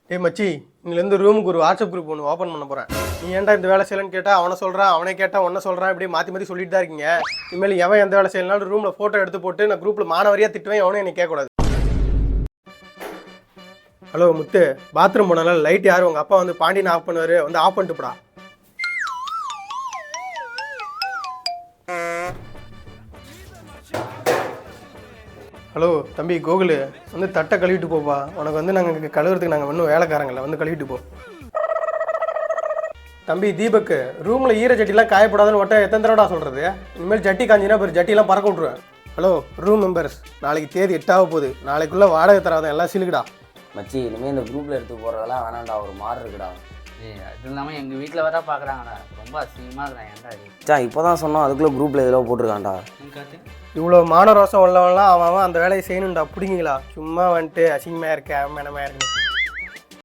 டேய் மச்சி, இங்கிலேருந்து ரூமுக்கு ஒரு வாட்ஸ்அப் குரூப் ஒன்று ஓப்பன் பண்ண போகிறேன். நீ ஏன்டா இந்த வேலை செய்யலன்னு கேட்டால் அவனை சொல்கிறான், அவனே கேட்டால் ஒன்றை சொல்கிறான், இப்படி மாற்றி மாற்றி சொல்லிட்டு தான் இருக்கீங்க. இனிமேல் எவன் எந்த வேலை செய்யலனாலும் ரூமில் ஃபோட்டோ எடுத்து போட்டு நான் குரூப்பில் மாணவரியாக திட்டுவேன், எவனும் என்னை கேட்கக்கூடாது. ஹலோ முத்து, பாத்ரூம் போனால லைட் யார் உங்கள் அப்பா வந்து பாண்டியன் ஆஃப் பண்ணுவார், வந்து ஆஃப் பண்ணிட்டு போடா. ஹலோ தம்பி கோகுலு, வந்து தட்டை கழுவிட்டு போப்பா. உனக்கு வந்து நாங்கள் கழுவுறதுக்கு நாங்கள் இன்னும் வேலைக்காரங்கள, வந்து கழுவிட்டு போ. தம்பி தீபக்கு, ரூமில் ஈர ஜட்டிலாம் காயப்படாதுன்னு ஒட்ட எத்தனை தடவை சொல்கிறது? இனிமேல் ஜட்டி காஞ்சினா பெரு ஜட்டிலாம் பறக்க விட்ருவேன். ஹலோ ரூம் மெம்பர்ஸ், நாளைக்கு தேதி 8 ஆக போகுது. நாளைக்குள்ளே வாடகை தராத எல்லாம் சிலுக்குடா. மச்சி இனிமேல் இந்த குரூப்பில் எடுத்து போகிறதெல்லாம் வேணாண்டா, ஒரு மாறு இருக்குடா. அது இல்லாமல் எங்கள் வீட்டில் வர பார்க்குறாங்கடா, ரொம்ப அசிங்கமாக இருக்கிறேன். ஏன்டா சா இப்போ தான் சொன்னோம், அதுக்குள்ளே குரூப்பில் எதில் போட்டிருக்கான்டா. இவ்வளோ மானரோசம் உள்ளவன்லாம் அவன் அந்த வேலையை செய்யணும்டா. பிடிங்களா சும்மா வந்துட்டு அசிங்கமாக இருக்க மேனமாக இருக்குன்னு.